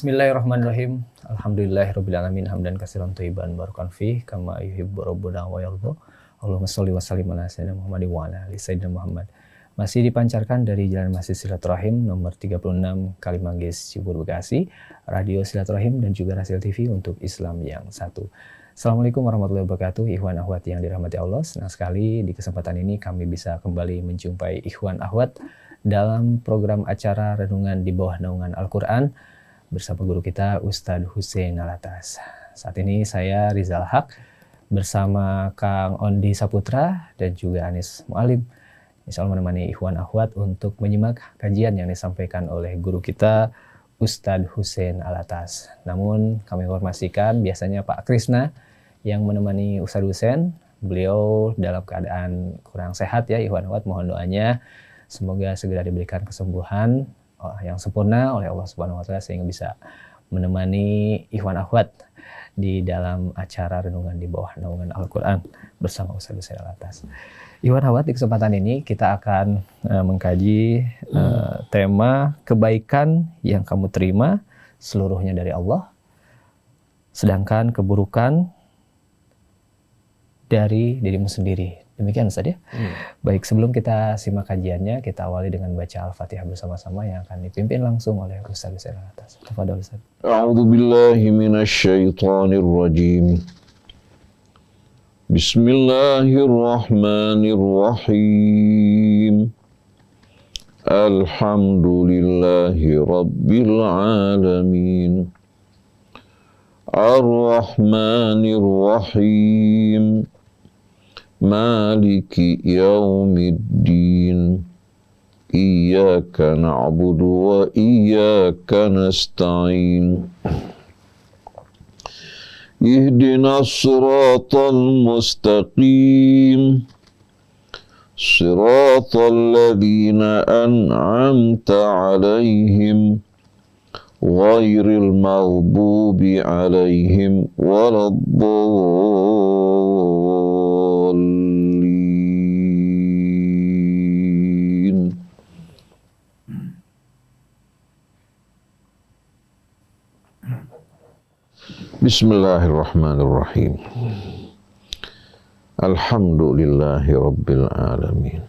Bismillahirrahmanirrahim. Alhamdulillahirabbil hamdan katsiran thayyiban barakan fih kama yuhibbu rabbuna wa yarda. Allahumma shalli wa sallim ala sayyidina Muhammad wa ala ali sayyidina Muhammad. Masih dipancarkan dari Jalan Masjid Silaturahim nomor 36 Kalimanggis, Cibubur, Bekasi, Radio Silaturahim dan juga Rasil TV untuk Islam yang satu. Assalamualaikum warahmatullahi wabarakatuh, ikhwan akhwat yang dirahmati Allah. Senang sekali di kesempatan ini kami bisa kembali menjumpai ikhwan akhwat dalam program acara Renungan di Bawah Naungan Al-Quran bersama guru kita Ustadz Hussein Alatas. Saat ini saya Rizal Haq bersama Kang Ondi Saputra dan juga Anis Mualim, insya Allah menemani ikhwan akhwat untuk menyimak kajian yang disampaikan oleh guru kita Ustadz Hussein Alatas. Namun kami informasikan biasanya Pak Krisna yang menemani Ustadz Hussein, beliau dalam keadaan kurang sehat ya ikhwan akhwat, mohon doanya semoga segera diberikan kesembuhan yang sempurna oleh Allah Subhanahu wa taala sehingga bisa menemani ikhwan akhwat di dalam acara Renungan di Bawah Naungan Al-Quran bersama Ustadz Hussein Alatas. Ikhwan akhwat, di kesempatan ini kita akan mengkaji tema kebaikan yang kamu terima seluruhnya dari Allah, sedangkan keburukan dari dirimu sendiri. Demikian Ustaz ya. Baik, sebelum kita simak kajiannya, kita awali dengan baca Al-Fatihah bersama-sama yang akan dipimpin langsung oleh Ustaz Hussein Alatas. Tafadhol Ustaz. A'udzu billahi minasyaitonir rajim. Bismillahirrahmanirrahim. Alhamdulillahi rabbil alamin. Ar-Rahmanir Rahim. Maliki yaumiddin. Iyyaka na'budu wa iyyaka nasta'in. Ihdinas siratal mustaqim. Siratal ladzina an'amta 'alaihim ghairil maghdubi 'alaihim waladdallin. Bismillahirrahmanirrahim. Alhamdulillahi rabbil alamin.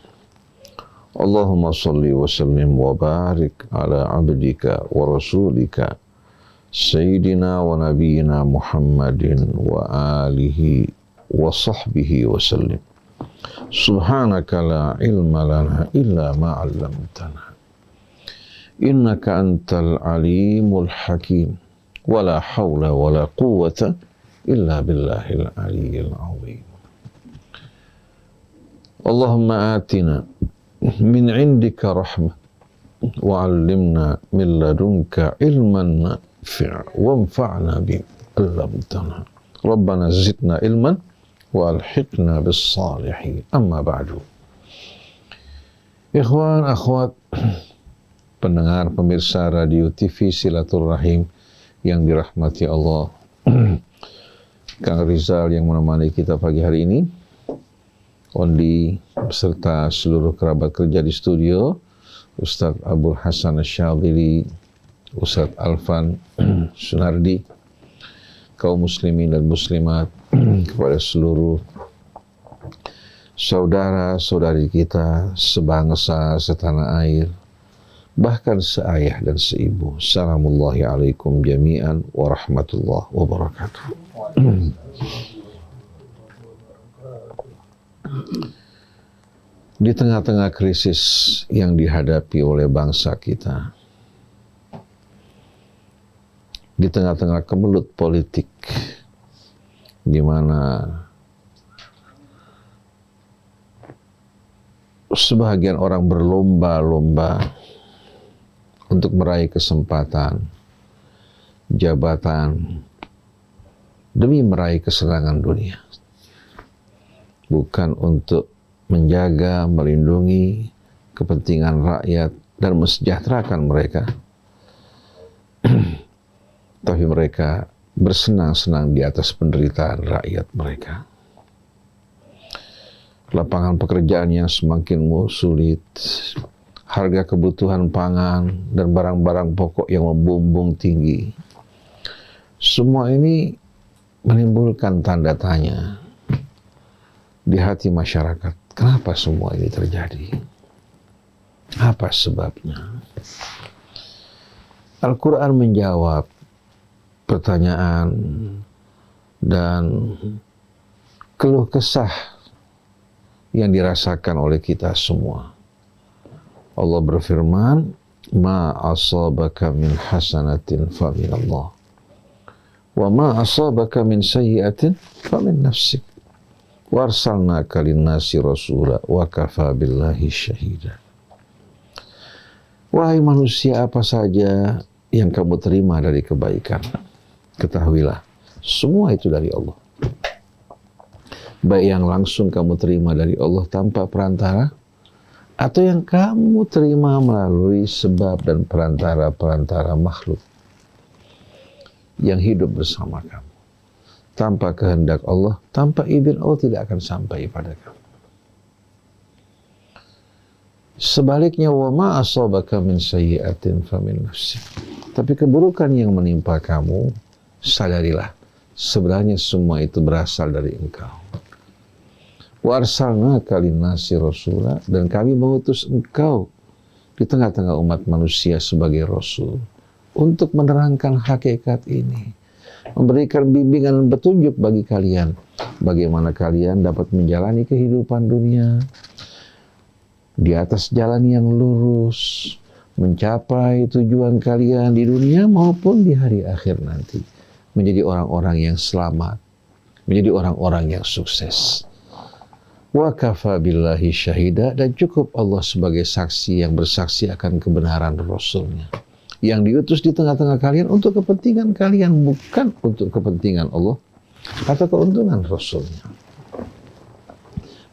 Allahumma salli wa sallim wa barik ala abdika wa rasulika Sayyidina wa nabiyyina Muhammadin wa alihi wa sahbihi wa sallim. Subhanaka la ilma lana illa ma 'allamtana. Innaka antal alimul hakim. Wala hawla wala quwwata illa billahil aliyyil azim. Allahumma atina min indika rahmah wa 'allimna min ladunka ilman nafi'a wanfa'na bima 'allamtana. Rabbana zidna ilman wa alhiqna bis salihin. Amma ba'du. Ikhwan akhwat pendengar pemirsa radio TV Silaturahim yang dirahmati Allah, Kang Rizal yang menemani kita pagi hari ini, Ondi beserta seluruh kerabat kerja di studio, Ustadz Abdul Hasan Asyadili, Ustadz Alfan Sunardi, kaum muslimin dan muslimat, kepada seluruh saudara-saudari kita sebangsa setanah air, bahkan seayah dan seibu. Assalamullahi alaikum jami'an wa rahmatullahi wabarakatuh. Di tengah-tengah krisis yang dihadapi oleh bangsa kita, di tengah-tengah kemelut politik, di mana sebagian orang berlomba-lomba untuk meraih kesempatan, jabatan, demi meraih kesenangan dunia. Bukan untuk menjaga, melindungi kepentingan rakyat dan mesejahterakan mereka. Tapi mereka bersenang-senang di atas penderitaan rakyat mereka. Lapangan pekerjaan yang semakin sulit, harga kebutuhan pangan dan barang-barang pokok yang membumbung tinggi. Semua ini menimbulkan tanda tanya di hati masyarakat. Kenapa semua ini terjadi? Apa sebabnya? Al-Quran menjawab pertanyaan dan keluh kesah yang dirasakan oleh kita semua. Allah berfirman, "Ma asabaka min hasanatin fa min Allah, wa ma asabaka min sayyi'atin fa min nafsik, wa arsalnaka lin-nasi rasula wa kafa billahi syahida." Wahai manusia, apa saja yang kamu terima dari kebaikan, ketahuilah, semua itu dari Allah. Baik yang langsung kamu terima dari Allah tanpa perantara, atau yang kamu terima melalui sebab dan perantara-perantara makhluk yang hidup bersama kamu. Tanpa kehendak Allah, tanpa izin Allah tidak akan sampai pada kamu. Sebaliknya, wa ma asabaka min sayyi'atin fa min nafsik. Tapi keburukan yang menimpa kamu, sadarilah, sebenarnya semua itu berasal dari engkau. Wa arsalnaka lin-nasi rasula, dan kami mengutus engkau di tengah-tengah umat manusia sebagai rasul untuk menerangkan hakikat ini, memberikan bimbingan dan petunjuk bagi kalian bagaimana kalian dapat menjalani kehidupan dunia di atas jalan yang lurus, mencapai tujuan kalian di dunia maupun di hari akhir nanti, menjadi orang-orang yang selamat, menjadi orang-orang yang sukses. Wa kafa billahi syahida, dan cukup Allah sebagai saksi yang bersaksi akan kebenaran Rasulnya yang diutus di tengah-tengah kalian untuk kepentingan kalian, bukan untuk kepentingan Allah atau keuntungan Rasulnya.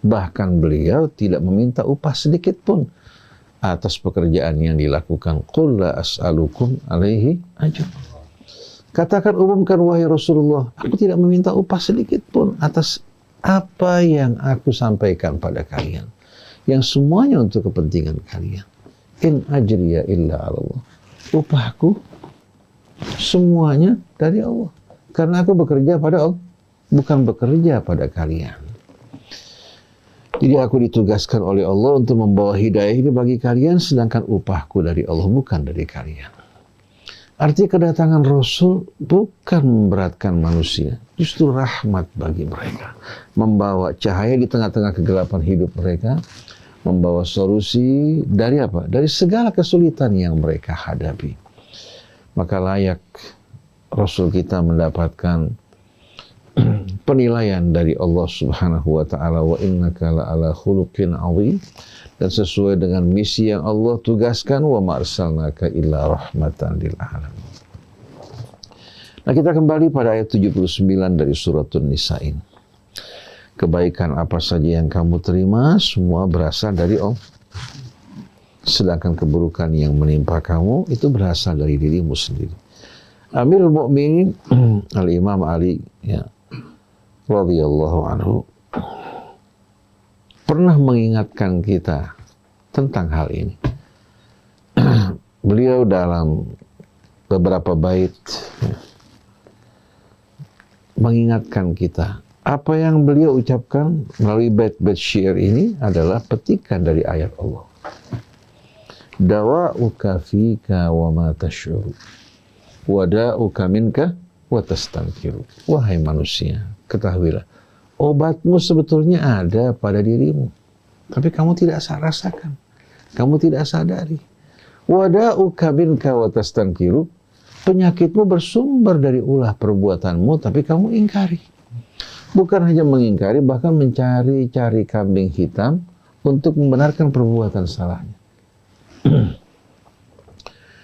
Bahkan beliau tidak meminta upah sedikit pun atas pekerjaan yang dilakukan. Qul la as'alukum alaihi ajr. Katakan, umumkan wahai Rasulullah, aku tidak meminta upah sedikit pun atas apa yang aku sampaikan pada kalian, yang semuanya untuk kepentingan kalian. In ajriya illa Allah. Upahku semuanya dari Allah, karena aku bekerja pada Allah, bukan bekerja pada kalian. Jadi aku ditugaskan oleh Allah untuk membawa hidayah ini bagi kalian, sedangkan upahku dari Allah, bukan dari kalian. Arti kedatangan Rasul bukan memberatkan manusia, justru rahmat bagi mereka. Membawa cahaya di tengah-tengah kegelapan hidup mereka, membawa solusi dari apa? Dari segala kesulitan yang mereka hadapi. Maka layak Rasul kita mendapatkan penilaian dari Allah Subhanahu wa taala, wa innaka la'ala khuluqin 'azim, dan sesuai dengan misi yang Allah tugaskan, wa ma arsalnaka illa rahmatan lil alamin. Nah, kita kembali pada ayat 79 dari suratun Nisa ini. Kebaikan apa saja yang kamu terima, semua berasal dari Allah. Sedangkan keburukan yang menimpa kamu, itu berasal dari dirimu sendiri. Amirul Mukminin Al-Imam Ali, ya, radhiyallahu anhu, pernah mengingatkan kita tentang hal ini. Beliau dalam beberapa bait mengingatkan kita. Apa yang beliau ucapkan melalui bait-bait syair ini adalah petikan dari ayat Allah. Dawa'uka fika wa ma tash'uru, wada'uka minka wa tastankiru. Wahai manusia, ketahuilah, obatmu sebetulnya ada pada dirimu, tapi kamu tidak rasakan, kamu tidak sadari. Wada'uka minka wa tastankiru, penyakitmu bersumber dari ulah perbuatanmu, tapi kamu ingkari. Bukan hanya mengingkari, bahkan mencari-cari kambing hitam untuk membenarkan perbuatan salahnya.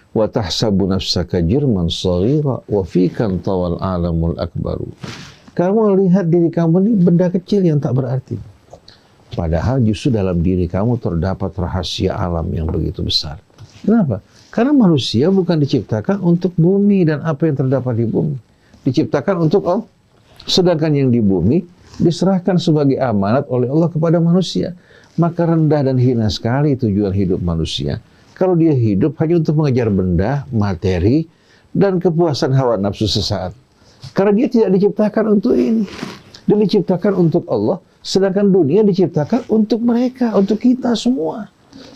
Wa tahsabu nafsaka jirman saghira wa fikan tawal alamul akbaru. Kamu lihat diri kamu ini benda kecil yang tak berarti. Padahal justru dalam diri kamu terdapat rahasia alam yang begitu besar. Kenapa? Karena manusia bukan diciptakan untuk bumi dan apa yang terdapat di bumi. Diciptakan untuk Allah. Sedangkan yang di bumi diserahkan sebagai amanat oleh Allah kepada manusia. maka rendah dan hina sekali tujuan hidup manusia. Kalau dia hidup hanya untuk mengejar benda, materi, dan kepuasan hawa nafsu sesaat. Karena dia tidak diciptakan untuk ini. Dia diciptakan untuk Allah, sedangkan dunia diciptakan untuk mereka, untuk kita semua.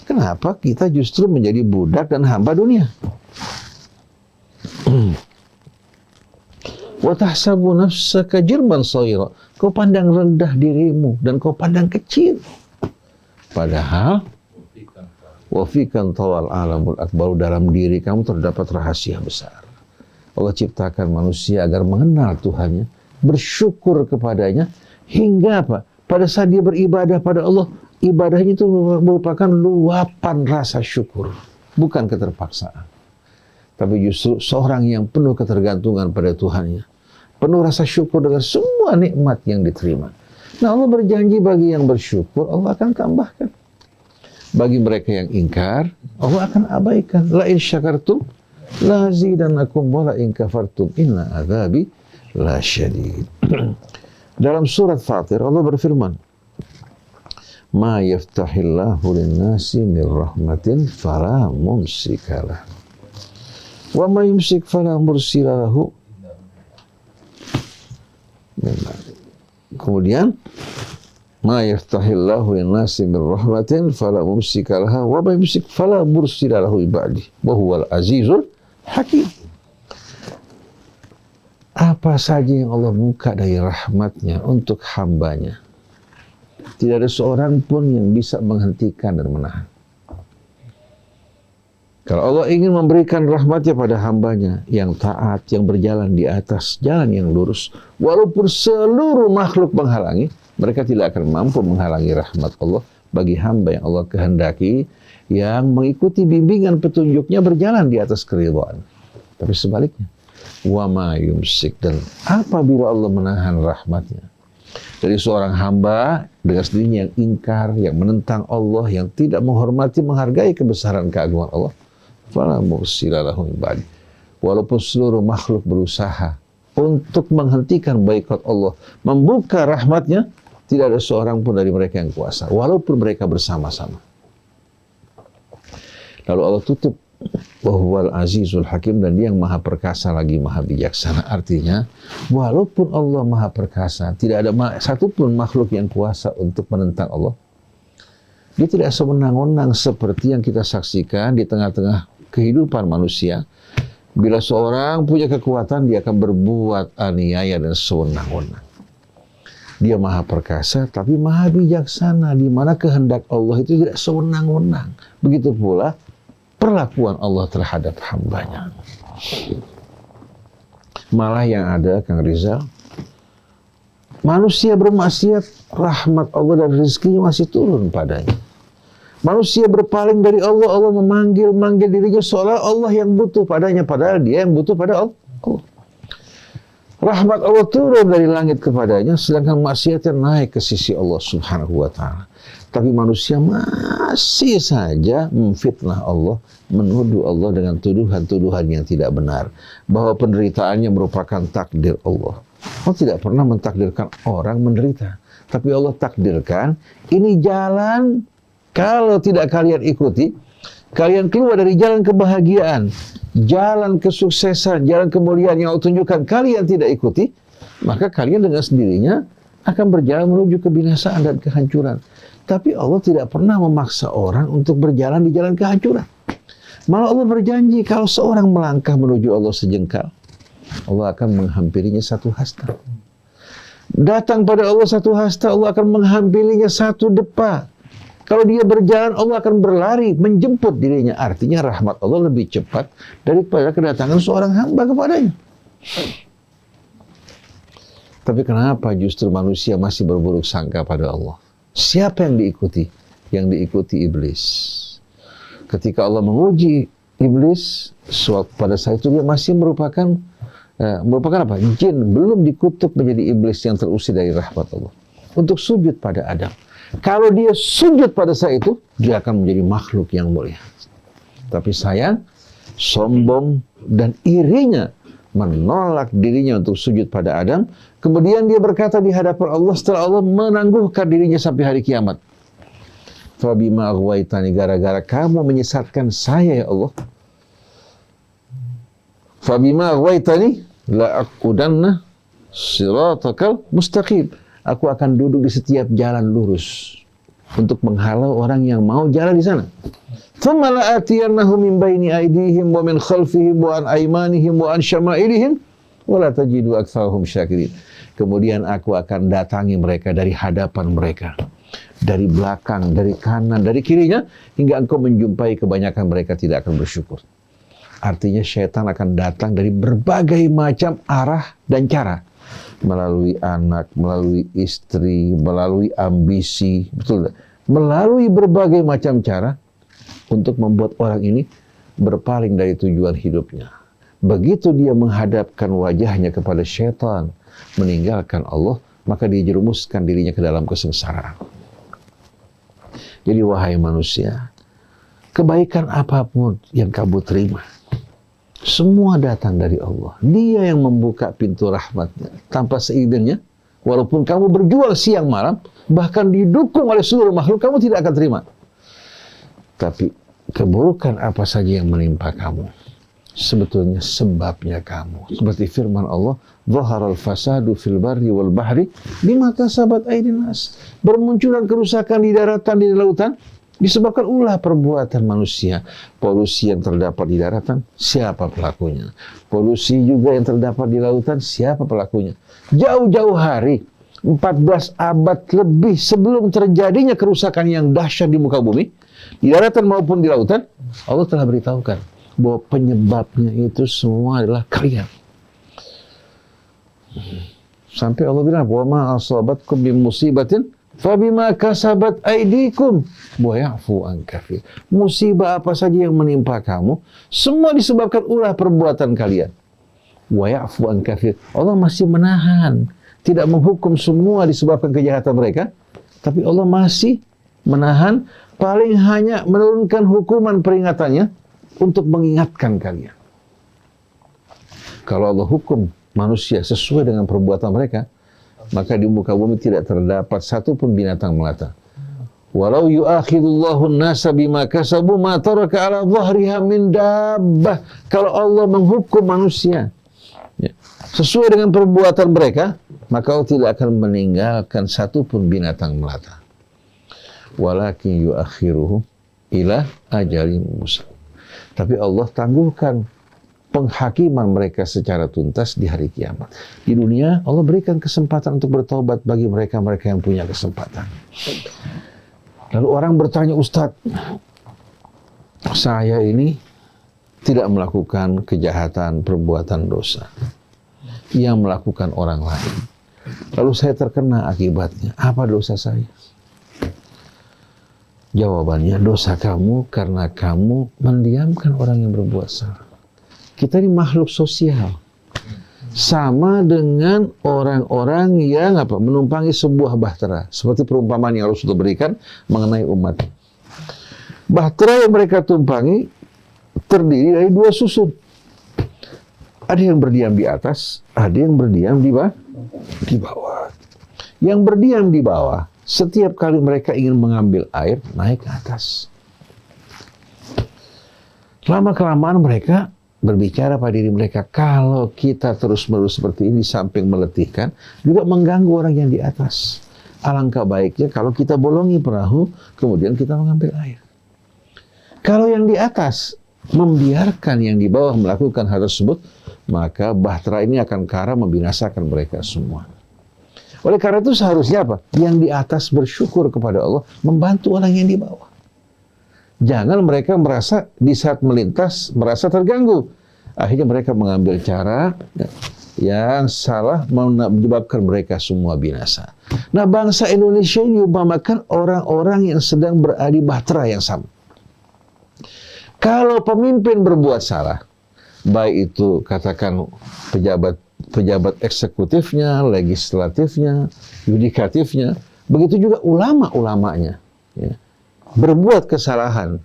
Kenapa kita justru menjadi budak dan hamba dunia? Wa tahsabu nafsaka jirman shaghira. Kau pandang rendah dirimu dan kau pandang kecil. Padahal wa fikan tawal alamul akbar, dalam diri kamu terdapat rahasia besar. Allah ciptakan manusia agar mengenal Tuhannya, bersyukur kepadanya, hingga apa? Pada saat dia beribadah pada Allah, ibadahnya itu merupakan luapan rasa syukur, bukan keterpaksaan. Tapi justru seorang yang penuh ketergantungan pada Tuhannya, penuh rasa syukur dengan semua nikmat yang diterima. Nah, Allah berjanji bagi yang bersyukur, Allah akan tambahkan. Bagi mereka yang ingkar, Allah akan abaikan. La in syakartum la zidannakum wa la in kafartum inna adzabi la syadid. Dalam surat Fatir Allah berfirman, "Ma yaftahillahu lin-nasi min rahmatin fala mumsikalah. Wa ma yumsik fala mursila lahu." Kemudian ma yaftahillahu lin-nasi min rahmatin fala mumsika laha wa ma yumsik fala mursila lahu ba'di wa huwal azizul hakim. Apa saja yang Allah buka dari rahmatnya untuk hambanya, tidak ada seorang pun yang bisa menghentikan dan menahan. Kalau Allah ingin memberikan rahmatnya pada hambanya yang taat, yang berjalan di atas jalan yang lurus, walaupun seluruh makhluk menghalangi, mereka tidak akan mampu menghalangi rahmat Allah bagi hamba yang Allah kehendaki, yang mengikuti bimbingan petunjuknya berjalan di atas keridhaan. Tapi sebaliknya, wa ma yumsik, dan apabila Allah menahan rahmatnya dari seorang hamba dengan sendirinya yang ingkar, yang menentang Allah, yang tidak menghormati, menghargai kebesaran keagungan Allah, fala mursila lahu min ba'di. Walaupun seluruh makhluk berusaha untuk menghentikan boikot Allah, membuka rahmatnya, tidak ada seorang pun dari mereka yang kuasa, walaupun mereka bersama-sama. Lalu Allah tutup, wa huwal azizul hakim, dan dia yang maha perkasa lagi maha bijaksana. Artinya, walaupun Allah maha perkasa, tidak ada satupun makhluk yang kuasa untuk menentang Allah. Dia tidak sewenang-wenang seperti yang kita saksikan di tengah-tengah kehidupan manusia. Bila seorang punya kekuatan, dia akan berbuat aniaya dan sewenang-wenang. Dia maha perkasa, tapi maha bijaksana, di mana kehendak Allah itu tidak sewenang-wenang. Begitu pula perlakuan Allah terhadap hambanya. Malah yang ada, Kang Rizal, manusia bermaksiat, rahmat Allah dan rezekinya masih turun padanya. Manusia berpaling dari Allah, Allah memanggil dirinya seolah Allah yang butuh padanya, padahal dia yang butuh pada Allah. Rahmat Allah turun dari langit kepadanya, sedangkan maksiatnya naik ke sisi Allah Subhanahu wa ta'ala. Tapi manusia masih saja memfitnah Allah, menuduh Allah dengan tuduhan-tuduhan yang tidak benar, bahwa penderitaannya merupakan takdir Allah. Allah tidak pernah mentakdirkan orang menderita, tapi Allah takdirkan ini jalan, kalau tidak kalian ikuti, kalian keluar dari jalan kebahagiaan, jalan kesuksesan, jalan kemuliaan yang Allah tunjukkan, kalian tidak ikuti, maka kalian dengan sendirinya akan berjalan menuju kebinasaan dan kehancuran. Tapi Allah tidak pernah memaksa orang untuk berjalan di jalan kehancuran. Malah Allah berjanji, kalau seorang melangkah menuju Allah sejengkal, Allah akan menghampirinya satu hasta. Datang pada Allah satu hasta, Allah akan menghampirinya satu depa. Kalau dia berjalan, Allah akan berlari menjemput dirinya. Artinya rahmat Allah lebih cepat daripada kedatangan seorang hamba kepadanya. Tapi kenapa justru manusia masih berburuk sangka pada Allah? Siapa yang diikuti? Yang diikuti iblis. Ketika Allah menguji iblis, pada saat itu dia masih merupakan apa? Jin, belum dikutuk menjadi iblis yang terusir dari rahmat Allah, untuk sujud pada Adam. Kalau dia sujud pada saat itu, dia akan menjadi makhluk yang mulia. Tapi sayang, sombong dan irinya menolak dirinya untuk sujud pada Adam. Kemudian dia berkata di hadapan Allah setelah Allah menangguhkan dirinya sampai hari kiamat, Fabima aghwaytani, gara-gara kamu menyesatkan saya ya Allah. Fabima aghwaytani la aqudanna siratakal mustaqim. Aku akan duduk di setiap jalan lurus untuk menghalau orang yang mau jalan di sana. Thumma la'atiyannahum min baini aydihim wa min khalfihim wa an aymanihim wa an syama'ilihim wa la tajidu aktsarahum syakirin. Kemudian aku akan datangi mereka dari hadapan mereka, dari belakang, dari kanan, dari kirinya, hingga engkau menjumpai kebanyakan mereka tidak akan bersyukur. Artinya syaitan akan datang dari berbagai macam arah dan cara. Melalui anak, melalui istri, melalui ambisi, betul tak? Melalui berbagai macam cara untuk membuat orang ini berpaling dari tujuan hidupnya. Begitu dia menghadapkan wajahnya kepada syaitan, meninggalkan Allah, maka dia jerumuskan dirinya ke dalam kesengsaraan. Jadi wahai manusia, kebaikan apapun yang kamu terima, semua datang dari Allah. Dia yang membuka pintu rahmatnya tanpa seizinnya. Walaupun kamu berjuang siang malam, bahkan didukung oleh seluruh makhluk, kamu tidak akan terima. Tapi keburukan apa saja yang menimpa kamu, sebetulnya sebabnya kamu. Seperti firman Allah, "Dhaharal fasadu fil barri wal bahri bima kasabat aydin nas." Bermunculan kerusakan di daratan, di lautan, disebabkan ulah perbuatan manusia. Polusi yang terdapat di daratan, siapa pelakunya? Polusi juga yang terdapat di lautan, siapa pelakunya? Jauh-jauh hari, 14 abad lebih sebelum terjadinya kerusakan yang dahsyat di muka bumi, di daratan maupun di lautan, Allah telah beritahukan bahwa penyebabnya itu semua adalah kalian. Sampai Allah bilang, "Wa ma asabatkum min musibatin fabima kasabat aydikum wa ya'fu an katsir." Musibah apa saja yang menimpa kamu, semua disebabkan ulah perbuatan kalian. Wa ya'fu an katsir. Allah masih menahan, tidak menghukum semua disebabkan kejahatan mereka, tapi Allah masih menahan, paling hanya menurunkan hukuman peringatannya untuk mengingatkan kalian. Kalau Allah hukum manusia sesuai dengan perbuatan mereka, maka di muka bumi tidak terdapat satu pun binatang melata. Walau yu'akhidullahu an-nasa bima kasabu ma taraka ala dhahriha min dabbah. Kalau Allah menghukum manusia sesuai dengan perbuatan mereka, maka Allah tidak akan meninggalkan satu pun binatang melata. Walakin yu'akhiruhum ila ajalin musamma. Tapi Allah tangguhkan penghakiman mereka secara tuntas di hari kiamat. Di dunia, Allah berikan kesempatan untuk bertobat bagi mereka-mereka yang punya kesempatan. Lalu orang bertanya, "Ustadz, saya ini tidak melakukan kejahatan, perbuatan dosa yang melakukan orang lain. Lalu saya terkena akibatnya. Apa dosa saya?" Jawabannya, dosa kamu karena kamu mendiamkan orang yang berbuat salah. Kita ini makhluk sosial. Sama dengan orang-orang yang menumpangi sebuah bahtera. Seperti perumpamaan yang Rasulullah berikan mengenai umat. Bahtera yang mereka tumpangi terdiri dari dua susun. Ada yang berdiam di atas, ada yang berdiam di bawah. Yang berdiam di bawah, setiap kali mereka ingin mengambil air, naik ke atas. Lama-kelamaan mereka berbicara pada diri mereka, kalau kita terus-menerus seperti ini, samping meletihkan, juga mengganggu orang yang di atas. Alangkah baiknya kalau kita bolongi perahu, kemudian kita mengambil air. Kalau yang di atas membiarkan yang di bawah melakukan hal tersebut, maka bahtera ini akan karam membinasakan mereka semua. Oleh karena itu seharusnya apa? Yang di atas bersyukur kepada Allah, membantu orang yang di bawah. Jangan mereka merasa di saat melintas merasa terganggu. Akhirnya mereka mengambil cara yang salah menyebabkan mereka semua binasa. Nah, bangsa Indonesia ini diumpamakan orang-orang yang sedang berada di bahtera yang sama. Kalau pemimpin berbuat salah, baik itu katakan pejabat eksekutifnya, legislatifnya, yudikatifnya, begitu juga ulama-ulamanya, ya, berbuat kesalahan,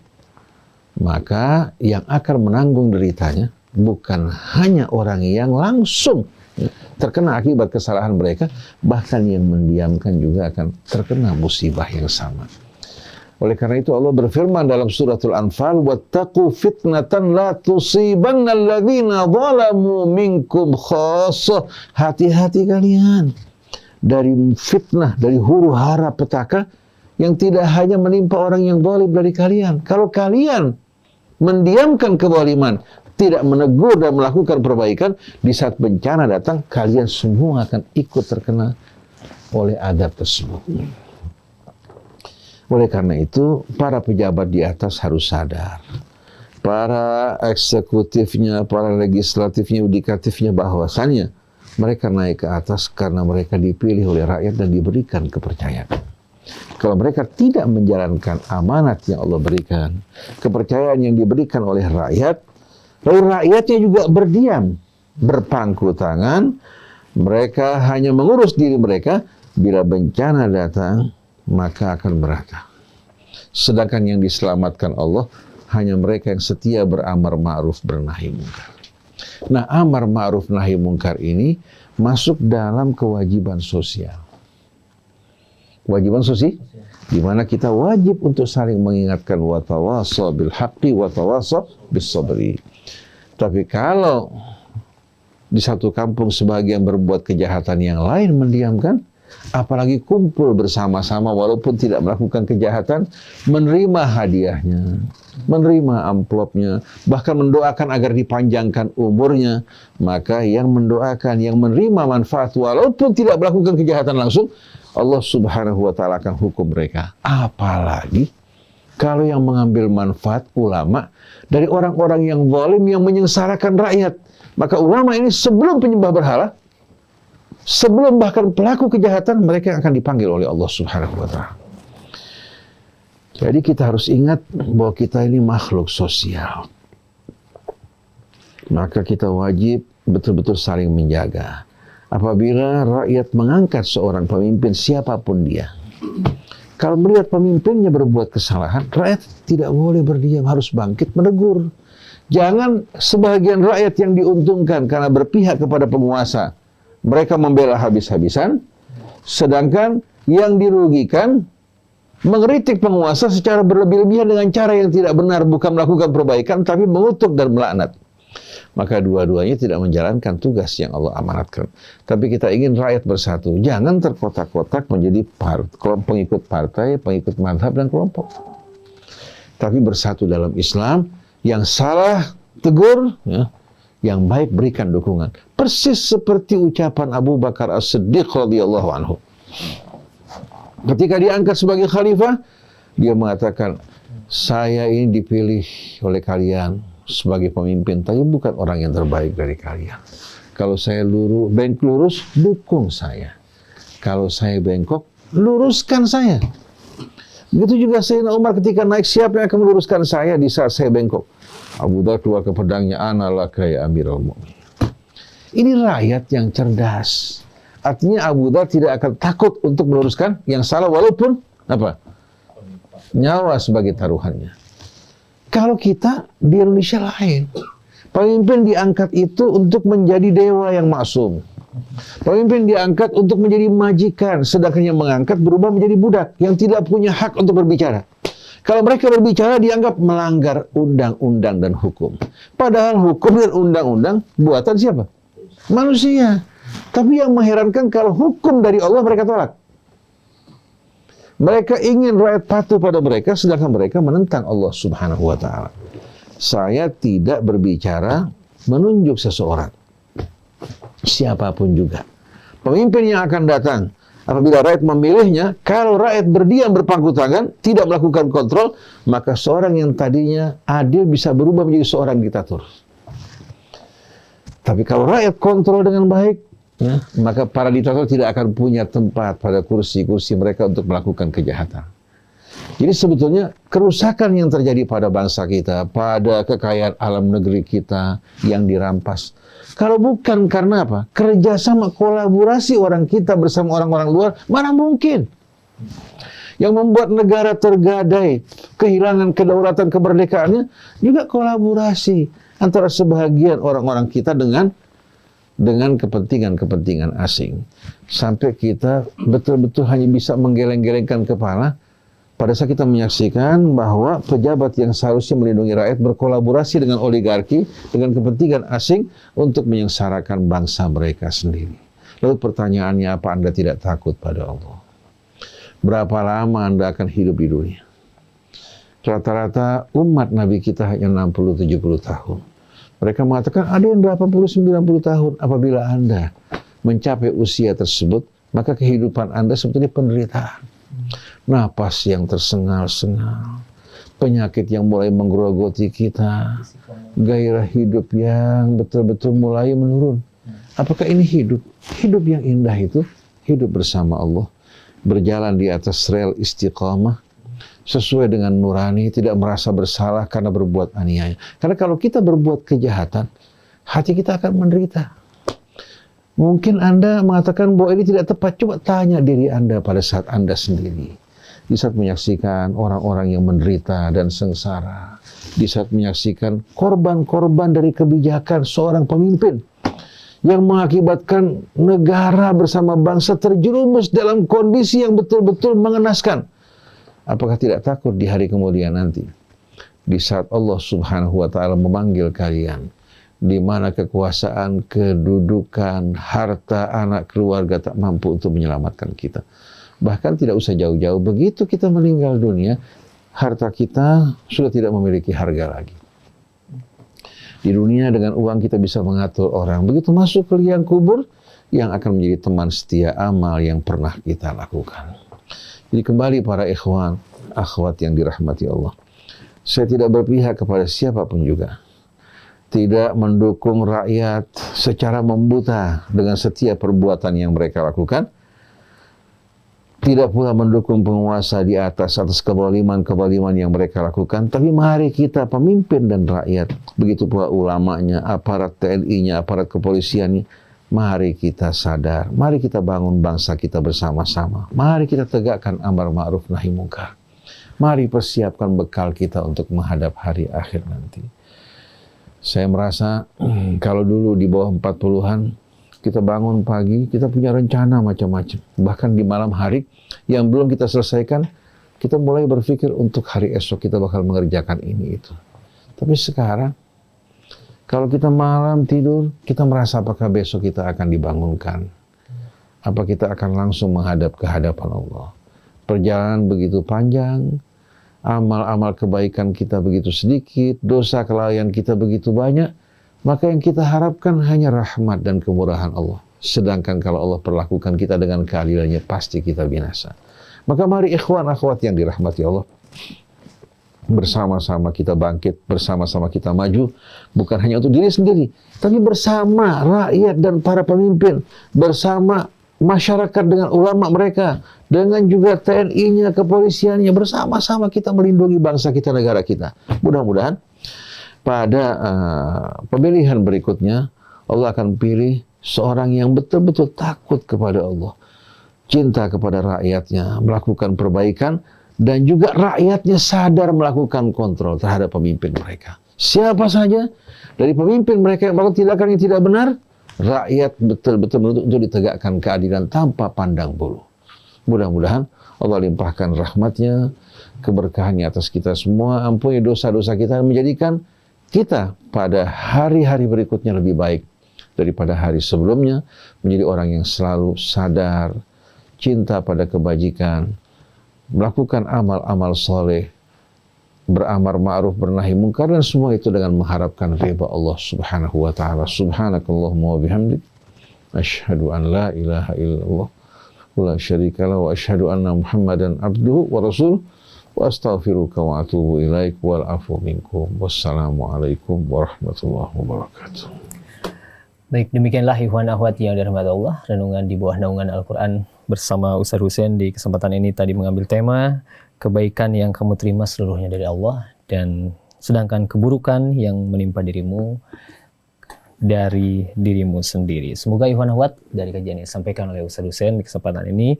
maka yang akan menanggung deritanya bukan hanya orang yang langsung terkena akibat kesalahan mereka, bahkan yang mendiamkan juga akan terkena musibah yang sama. Oleh karena itu Allah berfirman dalam suratul Anfal, wattaqu fitnatan la tusibanna alladzina zalamu minkum khassah. Hati-hati kalian dari fitnah, dari huru-hara petaka yang tidak hanya menimpa orang yang zalim dari kalian. Kalau kalian mendiamkan kezaliman, tidak menegur dan melakukan perbaikan, di saat bencana datang, kalian semua akan ikut terkena oleh adab tersebut. Oleh karena itu, para pejabat di atas harus sadar. Para eksekutifnya, para legislatifnya, yudikatifnya, bahwasannya mereka naik ke atas karena mereka dipilih oleh rakyat dan diberikan kepercayaan. Kalau mereka tidak menjalankan amanat yang Allah berikan, kepercayaan yang diberikan oleh rakyat, lalu rakyatnya juga berdiam, berpangku tangan, mereka hanya mengurus diri mereka, bila bencana datang, maka akan merata. Sedangkan yang diselamatkan Allah hanya mereka yang setia beramar ma'ruf bernahi mungkar. Nah, amar ma'ruf nahi mungkar ini masuk dalam kewajiban sosial. Kewajiban sosial di mana kita wajib untuk saling mengingatkan, wa tawassaw bil haqqi wa tawassaw bis sabri. Tapi kalau di satu kampung sebagian berbuat kejahatan, yang lain mendiamkan, apalagi kumpul bersama-sama walaupun tidak melakukan kejahatan, menerima hadiahnya, menerima amplopnya, bahkan mendoakan agar dipanjangkan umurnya, maka yang mendoakan, yang menerima manfaat walaupun tidak melakukan kejahatan langsung, Allah Subhanahu wa Ta'ala akan hukum mereka. Apalagi kalau yang mengambil manfaat ulama dari orang-orang yang zalim yang menyengsarakan rakyat, maka ulama ini sebelum penyembah berhala, sebelum bahkan pelaku kejahatan, mereka akan dipanggil oleh Allah Subhanahu wa Ta'ala. Jadi kita harus ingat bahwa kita ini makhluk sosial. Maka kita wajib betul-betul saling menjaga. Apabila rakyat mengangkat seorang pemimpin, siapapun dia, kalau melihat pemimpinnya berbuat kesalahan, rakyat tidak boleh berdiam, harus bangkit menegur. Jangan sebagian rakyat yang diuntungkan karena berpihak kepada penguasa, mereka membela habis-habisan, sedangkan yang dirugikan mengkritik penguasa secara berlebih-lebihan dengan cara yang tidak benar, bukan melakukan perbaikan, tapi mengutuk dan melaknat. Maka dua-duanya tidak menjalankan tugas yang Allah amanatkan. Tapi kita ingin rakyat bersatu. Jangan terkotak-kotak menjadi pengikut partai, pengikut mazhab dan kelompok. Tapi bersatu dalam Islam, yang salah tegur, ya, yang baik berikan dukungan. Persis seperti ucapan Abu Bakar As-Siddiq radhiyallahu anhu. Ketika diangkat sebagai khalifah, dia mengatakan, saya ini dipilih oleh kalian sebagai pemimpin, tapi bukan orang yang terbaik dari kalian. Kalau saya lurus, dukung saya. Kalau saya bengkok, luruskan saya. Begitu juga Sayyidina Umar ketika naik, siapa yang akan meluruskan saya di saat saya bengkok? Abu Dhar keluar ke pedangnya, ana laka ya Amirul Mu'minin. Ini rakyat yang cerdas. Artinya Abu Dhar tidak akan takut untuk meluruskan yang salah walaupun apa? Nyawa sebagai taruhannya. Kalau kita di Indonesia lain, pemimpin diangkat itu untuk menjadi dewa yang maksum. Pemimpin diangkat untuk menjadi majikan, sedangkan yang mengangkat berubah menjadi budak yang tidak punya hak untuk berbicara. Kalau mereka berbicara dianggap melanggar undang-undang dan hukum. Padahal hukum dan undang-undang buatan siapa? Manusia. Tapi yang mengherankan kalau hukum dari Allah mereka tolak. Mereka ingin rakyat patuh pada mereka, sedangkan mereka menentang Allah Subhanahu wa Ta'ala. Saya tidak berbicara menunjuk seseorang, siapapun juga. Pemimpin yang akan datang, apabila rakyat memilihnya, kalau rakyat berdiam berpangku tangan, tidak melakukan kontrol, maka seorang yang tadinya adil bisa berubah menjadi seorang diktator. Tapi kalau rakyat kontrol dengan baik, ya, maka para diktator tidak akan punya tempat pada kursi-kursi mereka untuk melakukan kejahatan. Jadi sebetulnya kerusakan yang terjadi pada bangsa kita, pada kekayaan alam negeri kita yang dirampas, kalau bukan karena apa? Kerjasama, kolaborasi orang kita bersama orang-orang luar, mana mungkin? Yang membuat negara tergadai, kehilangan kedaulatan kemerdekaannya, juga kolaborasi antara sebagian orang-orang kita dengan kepentingan-kepentingan asing. Sampai kita betul-betul hanya bisa menggeleng-gelengkan kepala Pada saat kita menyaksikan bahwa pejabat yang seharusnya melindungi rakyat berkolaborasi dengan oligarki, dengan kepentingan asing untuk menyengsarakan bangsa mereka sendiri. Lalu pertanyaannya, apa Anda tidak takut pada Allah? Berapa lama Anda akan hidup di dunia? Rata-rata umat Nabi kita hanya 60-70 tahun. Mereka mengatakan ada yang 80-90 tahun. Apabila Anda mencapai usia tersebut, maka kehidupan Anda sebetulnya penderitaan. Napas yang tersengal-sengal, penyakit yang mulai menggerogoti kita, gairah hidup yang betul-betul mulai menurun. Apakah ini hidup? Hidup yang indah itu hidup bersama Allah, berjalan di atas rel istiqamah, sesuai dengan nurani, tidak merasa bersalah karena berbuat aniaya. Karena kalau kita berbuat kejahatan, hati kita akan menderita. Mungkin Anda mengatakan bahwa ini tidak tepat. Coba tanya diri Anda pada saat Anda sendiri. Di saat menyaksikan orang-orang yang menderita dan sengsara. Di saat menyaksikan korban-korban dari kebijakan seorang pemimpin yang mengakibatkan negara bersama bangsa terjerumus dalam kondisi yang betul-betul mengenaskan. Apakah tidak takut di hari kemudian nanti? Di saat Allah Subhanahu wa Ta'ala memanggil kalian, di mana kekuasaan, kedudukan, harta, anak, keluarga tak mampu untuk menyelamatkan kita. Bahkan tidak usah jauh-jauh, begitu kita meninggal dunia, harta kita sudah tidak memiliki harga lagi. Di dunia dengan uang kita bisa mengatur orang. Begitu masuk ke liang kubur, yang akan menjadi teman setia amal yang pernah kita lakukan. Jadi kembali para ikhwan, akhwat yang dirahmati Allah. Saya tidak berpihak kepada siapapun juga. Tidak mendukung rakyat secara membuta dengan setiap perbuatan yang mereka lakukan. Tidak pula mendukung penguasa di atas kezaliman-kezaliman yang mereka lakukan. Tapi mari kita pemimpin dan rakyat, begitu pula ulamanya, aparat TNI-nya, aparat kepolisiannya, mari kita sadar, mari kita bangun bangsa kita bersama-sama. Mari kita tegakkan amar ma'ruf nahi mungkar. Mari persiapkan bekal kita untuk menghadap hari akhir nanti. Saya merasa kalau dulu di bawah 40-an, kita bangun pagi, kita punya rencana macam-macam. Bahkan di malam hari yang belum kita selesaikan, kita mulai berpikir untuk hari esok kita bakal mengerjakan ini itu. Tapi sekarang, kalau kita malam tidur, kita merasa apakah besok kita akan dibangunkan? Apa kita akan langsung menghadap ke hadapan Allah? Perjalanan begitu panjang, amal-amal kebaikan kita begitu sedikit, dosa kelalaian kita begitu banyak, maka yang kita harapkan hanya rahmat dan kemurahan Allah. Sedangkan kalau Allah perlakukan kita dengan keadilannya, pasti kita binasa. Maka mari ikhwan akhwat yang dirahmati Allah, bersama-sama kita bangkit, bersama-sama kita maju, bukan hanya untuk diri sendiri, tapi bersama rakyat dan para pemimpin, bersama masyarakat dengan ulama mereka, dengan juga TNI-nya, kepolisiannya, bersama-sama kita melindungi bangsa kita, negara kita. Mudah-mudahan pada pemilihan berikutnya, Allah akan pilih seorang yang betul-betul takut kepada Allah, cinta kepada rakyatnya, melakukan perbaikan, dan juga rakyatnya sadar melakukan kontrol terhadap pemimpin mereka. Siapa saja dari pemimpin mereka yang melakukan tindakan yang tidak benar, rakyat betul-betul menuntut untuk ditegakkan keadilan tanpa pandang bulu. Mudah-mudahan Allah limpahkan rahmatnya, keberkahannya atas kita semua, ampuni dosa-dosa kita, dan menjadikan kita pada hari-hari berikutnya lebih baik daripada hari sebelumnya, menjadi orang yang selalu sadar, cinta pada kebajikan, melakukan amal-amal soleh, beramar ma'ruf, bernahi mungkar, dan semua itu dengan mengharapkan ridha Allah Subhanahu wa Ta'ala. Subhanakallahumma wa bihamdik, asyhadu an la ilaha illallah wa la syarikalah, wa asyhadu anna Muhammadan abduhu wa rasuluh, wa astaghfiruka wa atubu ilaik, wal afu minkum. Wassalamualaikum warahmatullahi wabarakatuh. Baik, demikianlah ikhwan akhwat yang dirahmati Allah, renungan di bawah naungan Al-Quran bersama Ustaz Husain. Di kesempatan ini tadi mengambil tema kebaikan yang kamu terima seluruhnya dari Allah, dan sedangkan keburukan yang menimpa dirimu dari dirimu sendiri. Semoga ikhwan akhwat dari kajian yang disampaikan oleh Ustaz Husain di kesempatan ini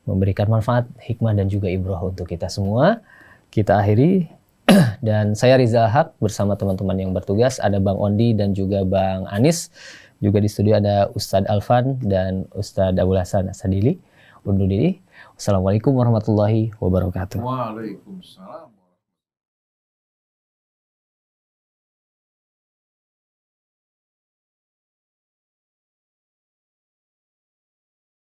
memberikan manfaat, hikmah, dan juga ibrah untuk kita semua. Kita akhiri, dan saya Rizal Haq bersama teman-teman yang bertugas, ada Bang Ondi dan juga Bang Anis. Juga di studio ada Ustadz Alfan dan Ustadz Abul Hasan Asadili. Undur diri. Wassalamualaikum warahmatullahi wabarakatuh. Waalaikumsalam.